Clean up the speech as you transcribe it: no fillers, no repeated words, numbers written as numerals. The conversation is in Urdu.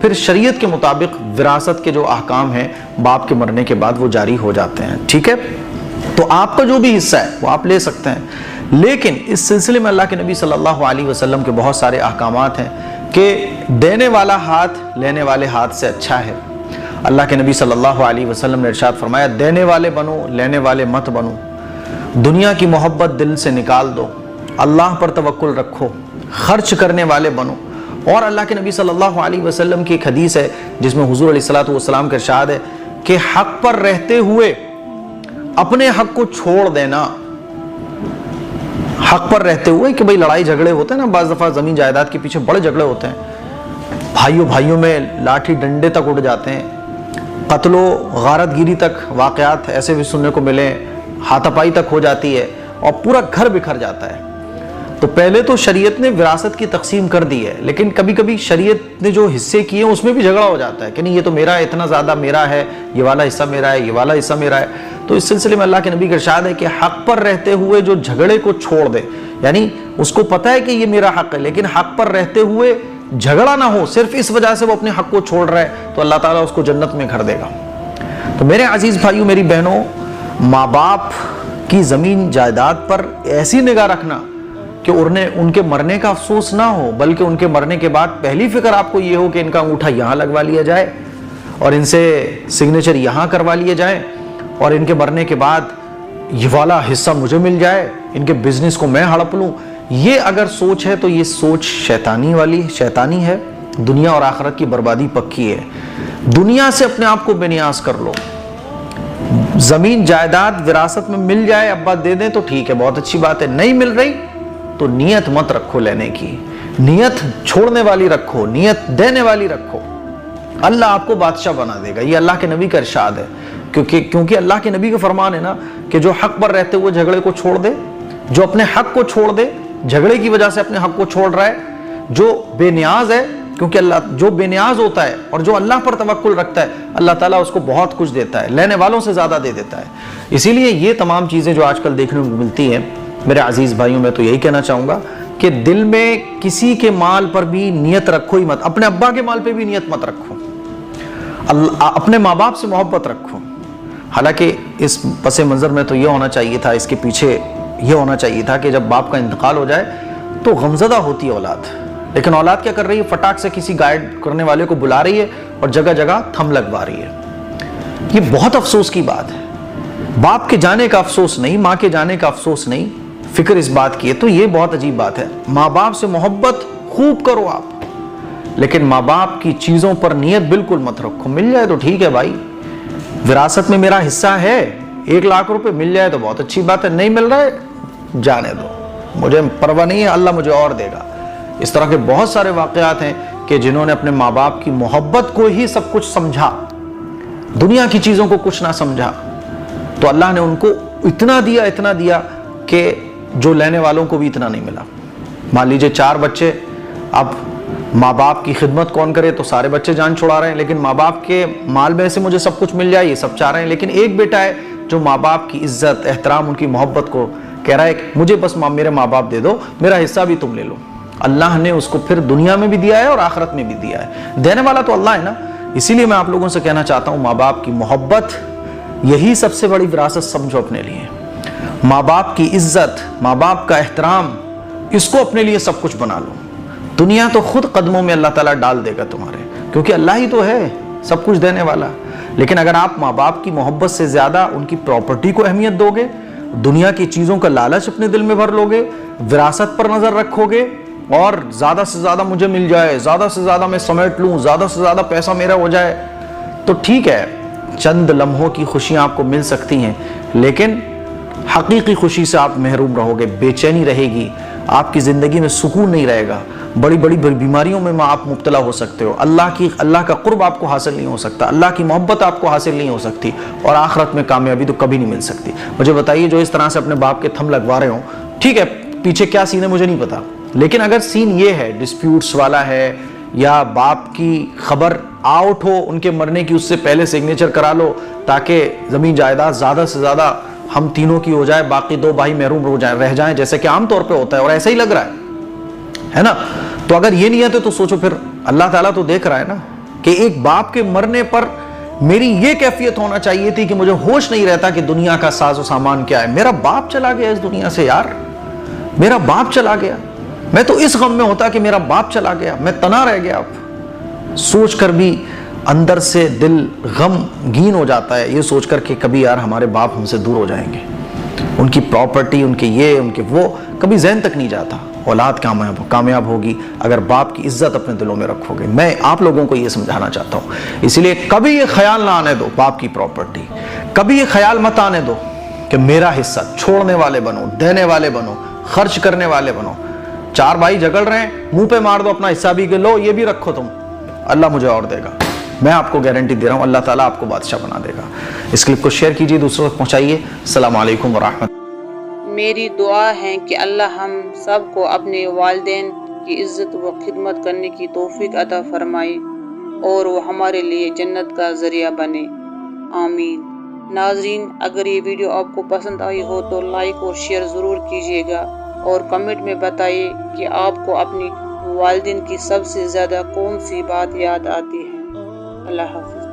پھر شریعت کے مطابق وراثت کے جو احکام ہیں باپ کے مرنے کے بعد وہ جاری ہو جاتے ہیں. ٹھیک ہے, تو آپ کا جو بھی حصہ ہے وہ آپ لے سکتے ہیں, لیکن اس سلسلے میں اللہ کے نبی صلی اللہ علیہ وسلم کے بہت سارے احکامات ہیں کہ دینے والا ہاتھ لینے والے ہاتھ سے اچھا ہے. اللہ کے نبی صلی اللہ علیہ وسلم نے ارشاد فرمایا, دینے والے بنو, لینے والے مت بنو, دنیا کی محبت دل سے نکال دو, اللہ پر توکل رکھو, خرچ کرنے والے بنو. اور اللہ کے نبی صلی اللہ علیہ وسلم کی ایک حدیث ہے جس میں حضور علیہ الصلوۃ والسلام کا ارشاد ہے کہ حق پر رہتے ہوئے اپنے حق کو چھوڑ دینا. حق پر رہتے ہوئے کہ بھئی لڑائی جھگڑے ہوتے ہیں نا, بعض دفعہ زمین جائیداد کے پیچھے بڑے جھگڑے ہوتے ہیں, بھائیوں میں لاٹھی ڈنڈے تک اٹھ جاتے ہیں, قتل و غارت گیری تک واقعات ایسے بھی سننے کو ملے, ہاتھا پائی تک ہو جاتی ہے اور پورا گھر بکھر جاتا ہے. تو پہلے تو شریعت نے وراثت کی تقسیم کر دی ہے, لیکن کبھی کبھی شریعت نے جو حصے کیے ہیں اس میں بھی جھگڑا ہو جاتا ہے کہ نہیں یہ تو میرا ہے, اتنا زیادہ میرا ہے, یہ والا حصہ میرا ہے, یہ والا حصہ میرا ہے. تو اس سلسلے میں اللہ کے نبی کا ارشاد ہے کہ حق پر رہتے ہوئے جو جھگڑے کو چھوڑ دے, یعنی اس کو پتہ ہے کہ یہ میرا حق ہے لیکن حق پر رہتے ہوئے جھگڑا نہ ہو, صرف اس وجہ سے وہ اپنے حق کو چھوڑ رہا ہے, تو اللہ تعالیٰ اس کو جنت میں گھر دے گا. تو میرے عزیز بھائیوں, میری بہنوں, ماں باپ کی زمین جائیداد پر ایسی نگاہ رکھنا کہ ان کے مرنے کا افسوس نہ ہو, بلکہ ان کے مرنے کے بعد پہلی فکر آپ کو یہ ہو کہ ان کا انگوٹھا یہاں لگوا لیا جائے اور ان سے سگنیچر یہاں کروا لیے جائیں, اور ان کے مرنے کے بعد یہ والا حصہ مجھے مل جائے, ان کے بزنس کو میں ہڑپ لوں. یہ اگر سوچ ہے تو یہ سوچ شیطانی ہے. دنیا اور آخرت کی بربادی پکی ہے. دنیا سے اپنے آپ کو بے نیاز کر لو. زمین جائیداد وراثت میں مل جائے, ابا دے دیں تو ٹھیک ہے, بہت اچھی بات ہے. نہیں مل رہی تو نیت مت رکھو لینے کی, نیت چھوڑنے والی رکھو, نیت دینے والی رکھو. اللہ آپ کو بادشاہ بنا دے گا. یہ اللہ کے نبی کا ارشاد ہے, کیونکہ اللہ کے نبی کا فرمان ہے نا کہ جو حق پر رہتے ہوئے جھگڑے کو چھوڑ دے, جو اپنے حق کو چھوڑ دے, جھگڑے کی وجہ سے اپنے حق کو چھوڑ رہا ہے, جو بے نیاز ہے, کیونکہ اللہ جو بے نیاز ہوتا ہے اور جو اللہ پر توکل رکھتا ہے اللہ تعالیٰ اس کو بہت کچھ دیتا ہے, لینے والوں سے زیادہ دے دیتا ہے. اسی لیے یہ تمام چیزیں جو آج کل دیکھنے کو ملتی ہیں, میرے عزیز بھائیوں, میں تو یہی کہنا چاہوں گا کہ دل میں کسی کے مال پر بھی نیت رکھو ہی مت. اپنے ابا کے مال پہ بھی نیت مت رکھو, اپنے ماں باپ سے محبت رکھو. حالانکہ اس پس منظر میں تو یہ ہونا چاہیے تھا, اس کے پیچھے یہ ہونا چاہیے تھا کہ جب باپ کا انتقال ہو جائے تو غمزدہ ہوتی ہے اولاد, لیکن اولاد کیا کر رہی ہے, فٹاک سے کسی گائیڈ کرنے والے کو بلا رہی ہے اور جگہ جگہ تھم لگوا رہی ہے. یہ بہت افسوس کی بات ہے. باپ کے جانے کا افسوس نہیں, ماں کے جانے کا افسوس نہیں, فکر اس بات کی ہے. تو یہ بہت عجیب بات ہے. ماں باپ سے محبت خوب کرو آپ, لیکن ماں باپ کی چیزوں پر نیت بالکل مت رکھو. مل جائے تو ٹھیک ہے بھائی, وراثت میں میرا حصہ ہے, 1 لاکھ روپے مل جائے تو بہت اچھی بات ہے, نہیں مل رہا ہے جانے دو, مجھے پرواہ نہیں ہے, اللہ مجھے اور دے گا. اس طرح کے بہت سارے واقعات ہیں کہ جنہوں نے اپنے ماں باپ کی محبت کو ہی سب کچھ سمجھا, دنیا کی چیزوں کو کچھ نہ سمجھا, تو اللہ نے ان کو اتنا دیا کہ جو لینے والوں کو بھی اتنا نہیں ملا. مان لیجئے 4 بچے, اب ماں باپ کی خدمت کون کرے, تو سارے بچے جان چھڑا رہے ہیں, لیکن ماں باپ کے مال میں سے مجھے سب کچھ مل جائے یہ سب چاہ رہے ہیں. لیکن ایک بیٹا ہے جو ماں باپ کی عزت, احترام, ان کی محبت کو کہہ رہا ہے کہ مجھے بس میرے ماں باپ دے دو, میرا حصہ بھی تم لے لو. اللہ نے اس کو پھر دنیا میں بھی دیا ہے اور آخرت میں بھی دیا ہے. دینے والا تو اللہ ہے نا. اسی لیے میں آپ لوگوں سے کہنا چاہتا ہوں, ماں باپ کی محبت یہی سب سے بڑی وراثت سمجھو اپنے لیے. ماں باپ کی عزت, ماں باپ کا احترام, اس کو اپنے لیے سب کچھ بنا لو. دنیا تو خود قدموں میں اللہ تعالیٰ ڈال دے گا تمہارے, کیونکہ اللہ ہی تو ہے سب کچھ دینے والا. لیکن اگر آپ ماں باپ کی محبت سے زیادہ ان کی پراپرٹی کو اہمیت دو گے, دنیا کی چیزوں کا لالچ اپنے دل میں بھر لو گے, وراثت پر نظر رکھو گے اور زیادہ سے زیادہ مجھے مل جائے, زیادہ سے زیادہ میں سمیٹ لوں, زیادہ سے زیادہ پیسہ میرا ہو جائے, تو ٹھیک ہے چند لمحوں کی خوشیاں آپ کو مل سکتی ہیں, لیکن حقیقی خوشی سے آپ محروم رہو گے. بے چینی رہے گی, آپ کی زندگی میں سکون نہیں رہے گا, بڑی بڑی بیماریوں میں آپ مبتلا ہو سکتے ہو, اللہ کا قرب آپ کو حاصل نہیں ہو سکتا, اللہ کی محبت آپ کو حاصل نہیں ہو سکتی, اور آخرت میں کامیابی تو کبھی نہیں مل سکتی. مجھے بتائیے جو اس طرح سے اپنے باپ کے تھم لگوا رہے ہوں, ٹھیک ہے پیچھے کیا سین ہے مجھے نہیں پتا, لیکن اگر سین یہ ہے ڈسپیوٹس والا ہے یا باپ کی خبر آؤٹ ہو ان کے مرنے کی, اس سے پہلے سگنیچر کرا لو تاکہ زمین جائیداد زیادہ سے زیادہ ہم تینوں کی ہو جائے, باقی 2 بھائی محروم رہ جائیں, جیسے کہ عام طور پہ ہوتا ہے اور ایسا ہی لگ رہا ہے نا. تو اگر یہ نیت ہے تو سوچو پھر اللہ تعالیٰ تو دیکھ رہا ہے نا, کہ ایک باپ کے مرنے پر میری یہ کیفیت ہونا چاہیے تھی کہ مجھے ہوش نہیں رہتا کہ دنیا کا ساز و سامان کیا ہے. میرا باپ چلا گیا اس دنیا سے یار, میرا باپ چلا گیا. میں تو اس غم میں ہوتا کہ میرا باپ چلا گیا, میں تنا رہ گیا. اب سوچ کر بھی اندر سے دل غمگین ہو جاتا ہے, یہ سوچ کر کہ کبھی یار ہمارے باپ ہم سے دور ہو جائیں گے, ان کی پراپرٹی, ان کے یہ, ان کے وہ, کبھی ذہن تک نہیں جاتا. اولاد کامیاب ہوگی اگر باپ کی عزت اپنے دلوں میں رکھو گے. میں آپ لوگوں کو یہ سمجھانا چاہتا ہوں, اس لیے کبھی یہ خیال نہ آنے دو باپ کی پراپرٹی, کبھی یہ خیال مت آنے دو کہ میرا حصہ. چھوڑنے والے بنو, دینے والے بنو, خرچ کرنے والے بنو. 4 بھائی جھگڑ رہے ہیں, منہ پہ مار دو اپنا حصہ بھی کہ لو یہ بھی رکھو تم, اللہ مجھے اور دے گا. میں آپ کو گارنٹی دے رہا ہوں اللہ تعالیٰ آپ کو بادشاہ بنا دے گا. اس کلپ کو شیئر کیجیے, دوسروں تک پہنچائیے. السلام علیکم ورحمۃ. میری دعا ہے کہ اللہ ہم سب کو اپنے والدین کی عزت و خدمت کرنے کی توفیق عطا فرمائے اور وہ ہمارے لیے جنت کا ذریعہ بنے, آمین. ناظرین, اگر یہ ویڈیو آپ کو پسند آئی ہو تو لائک اور شیئر ضرور کیجیے گا, اور کمنٹ میں بتائیے کہ آپ کو اپنی والدین کی سب سے زیادہ کون سی بات یاد آتی ہے. اللہ حافظ.